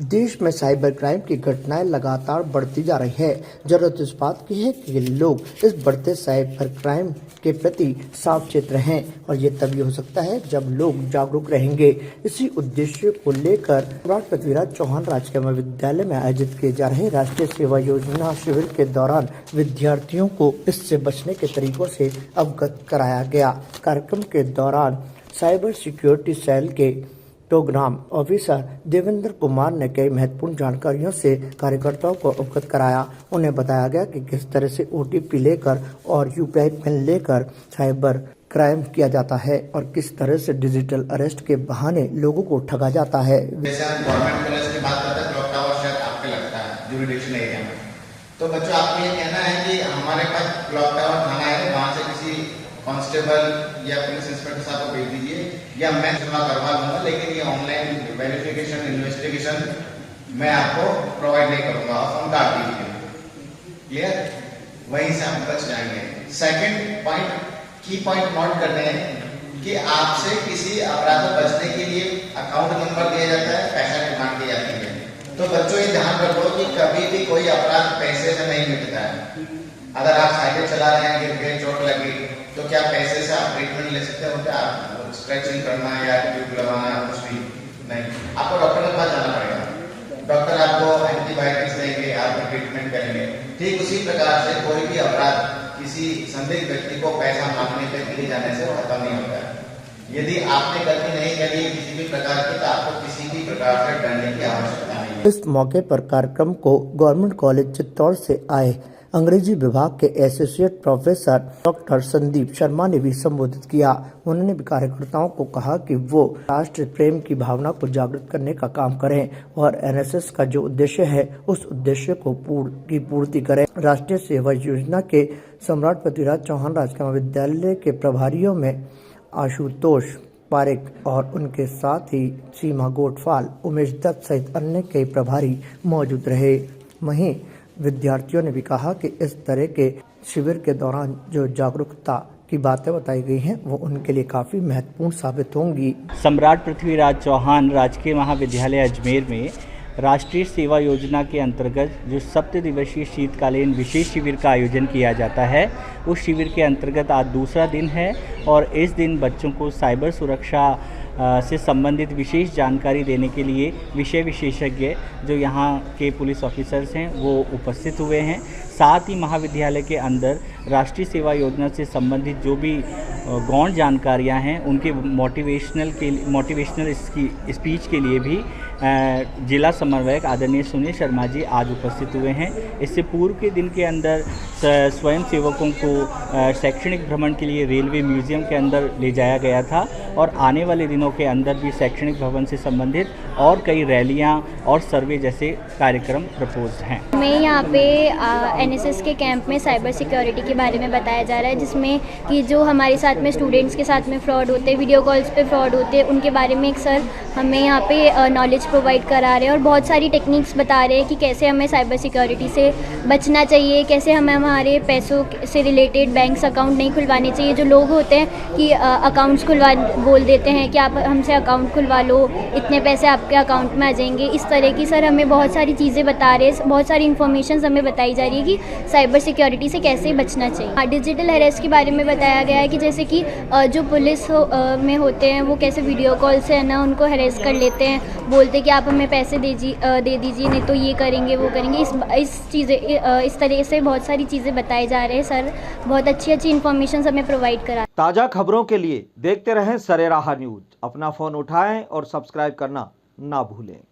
देश में cyber crime की घटनाएं लगातार बढ़ती जा रही है। जरूरत इस बात की है कि लोग इस बढ़ते साइबर क्राइम के प्रति सावचेत रहें और ये तभी हो सकता है जब लोग जागरूक रहेंगे। इसी उद्देश्य को लेकर सम्राट पृथ्वीराज चौहान राजकीय महाविद्यालय में आयोजित किए जा रहे राष्ट्रीय सेवा योजना शिविर के दौरान विद्यार्थियों को इससे बचने के तरीकों से अवगत कराया गया। कार्यक्रम के दौरान साइबर सिक्योरिटी सेल के प्रोग्राम ऑफिसर देवेंद्र कुमार ने कई महत्वपूर्ण जानकारियों से कार्यकर्ताओं को अवगत कराया। उन्हें बताया गया कि किस तरह से OTP लेकर और UPI पिन लेकर साइबर क्राइम किया जाता है और किस तरह से डिजिटल अरेस्ट के बहाने लोगों को ठगा जाता है। जैसे हम गवर्नमेंट कॉलेज की बात करते हैं, क्लॉक टावर शायद आपके लगता है ज्यूरिडिक्शन एरिया में। तो बच्चों, आपको ये कहना है कि हमारे पास क्लॉक टावर थाना है, वहाँ से किसी कांस्टेबल या पुलिस इंस्पेक्टर साहब को भेज दीजिए या मैं जमा करवा लूंगा, लेकिन ये ऑनलाइन वेरिफिकेशन इन्वेस्टिगेशन मैं आपको प्रोवाइड नहीं करूंगा, आप फोन काट दीजिए। क्लियर? वहीं से आप बच जाएंगे। सेकंड पॉइंट, की पॉइंट नोट करने हैं कि आपसे किसी अपराध से बचने के लिए अकाउंट नंबर दिया जाता है, पैसा डिमांड की जाती है। तो बच्चों, ये ध्यान रखो कि कभी भी कोई अपराध पैसे से नहीं मिटता है। अगर आप साइकिल चला रहे हैं, गिर गए, चोट लगी, तो क्या पैसे से आप ट्रीटमेंट ले सकते हो? क्या स्ट्रेचिंग करना या ट्यूब लगाना, कुछ भी नहीं। आपको डॉक्टर के पास जाना पड़ेगा। डॉक्टर आपको एंटीबायोटिक्स देंगे, आपको ट्रीटमेंट करेंगे। ठीक उसी प्रकार से कोई भी अपराध किसी संदिग्ध व्यक्ति को पैसा मांगने पे दिए जाने से खत्म नहीं होता है। यदि आपने गलती नहीं करी किसी भी प्रकार की, तो आपको किसी भी प्रकार से डरने की आवश्यकता नहीं है। इस मौके पर कार्यक्रम को गवर्नमेंट कॉलेज चित्तौड़ से आए अंग्रेजी विभाग के associate professor doctor Sandeep Sharma ने भी संबोधित किया। उन्होंने भी कार्यकर्ताओं को कहा कि वो राष्ट्र प्रेम की भावना को जागृत करने का काम करें और NSS का जो उद्देश्य है उस उद्देश्य को पूर्ति करें। राष्ट्रीय सेवा योजना के सम्राट पृथ्वीराज चौहान राजकीय महाविद्यालय के प्रभारियों में आशुतोष पारेख और उनके साथ ही सीमा गोटफाल, उमेश दत्त सहित अन्य कई प्रभारी मौजूद रहे। वहीं विद्यार्थियों ने भी कहा कि इस तरह के शिविर के दौरान जो जागरूकता की बातें बताई गई हैं वो उनके लिए काफ़ी महत्वपूर्ण साबित होंगी। सम्राट पृथ्वीराज चौहान राजकीय महाविद्यालय अजमेर में राष्ट्रीय सेवा योजना के अंतर्गत जो 7 दिवसीय शीतकालीन विशेष शिविर का आयोजन किया जाता है, उस शिविर के अंतर्गत आज दूसरा दिन है और इस दिन बच्चों को साइबर सुरक्षा से संबंधित विशेष जानकारी देने के लिए विषय विशेषज्ञ जो यहाँ के पुलिस ऑफिसर्स हैं वो उपस्थित हुए हैं। साथ ही महाविद्यालय के अंदर राष्ट्रीय सेवा योजना से संबंधित जो भी गौण जानकारियाँ हैं उनके मोटिवेशनल स्पीच के लिए भी जिला समन्वयक आदरणीय सुनील शर्मा जी आज उपस्थित हुए हैं। इससे पूर्व के दिन के अंदर स्वयं सेवकों को शैक्षणिक भ्रमण के लिए रेलवे म्यूजियम के अंदर ले जाया गया था और आने वाले दिनों के अंदर भी शैक्षणिक भवन से संबंधित और कई रैलियां और सर्वे जैसे कार्यक्रम प्रपोज हैं। मैं यहाँ पे NSS के कैंप में साइबर सिक्योरिटी के बारे में बताया जा रहा है, जिसमें कि जो हमारे साथ में स्टूडेंट्स के साथ में फ्रॉड होते हैं, वीडियो कॉल्स पे फ्रॉड होते हैं, उनके बारे में एक सर हमें यहाँ पे नॉलेज प्रोवाइड करा रहे हैं और बहुत सारी टेक्निक्स बता रहे हैं कि कैसे हमें साइबर सिक्योरिटी से बचना चाहिए, कैसे हमें हमारे पैसों से रिलेटेड बैंक्स अकाउंट नहीं खुलवाने चाहिए। जो लोग होते हैं कि अकाउंट्स खुलवा बोल देते हैं कि आप हमसे अकाउंट खुलवा लो, इतने पैसे आपके अकाउंट में आ जाएंगे, इस तरह की सर हमें बहुत सारी चीज़ें बता रहे हैं, बहुत सारी इन्फॉर्मेशन हमें बताई जा रही है कि साइबर सिक्योरिटी से कैसे बचना चाहिए। डिजिटल अरेस्ट के बारे में बताया गया है कि जैसे कि जो पुलिस में होते हैं वो कैसे वीडियो कॉल से है ना उनको हरेस कर लेते हैं, बोलते कि आप हमें पैसे दे दीजिए नहीं तो ये करेंगे वो करेंगे। इस तरह से बहुत सारी चीज़ें बताई जा रहे हैं। सर बहुत अच्छी इन्फॉर्मेशन हमें प्रोवाइड करा। ताज़ा खबरों के लिए देखते रहें सरेराह न्यूज़। अपना फ़ोन उठाएं और सब्सक्राइब करना ना भूलें।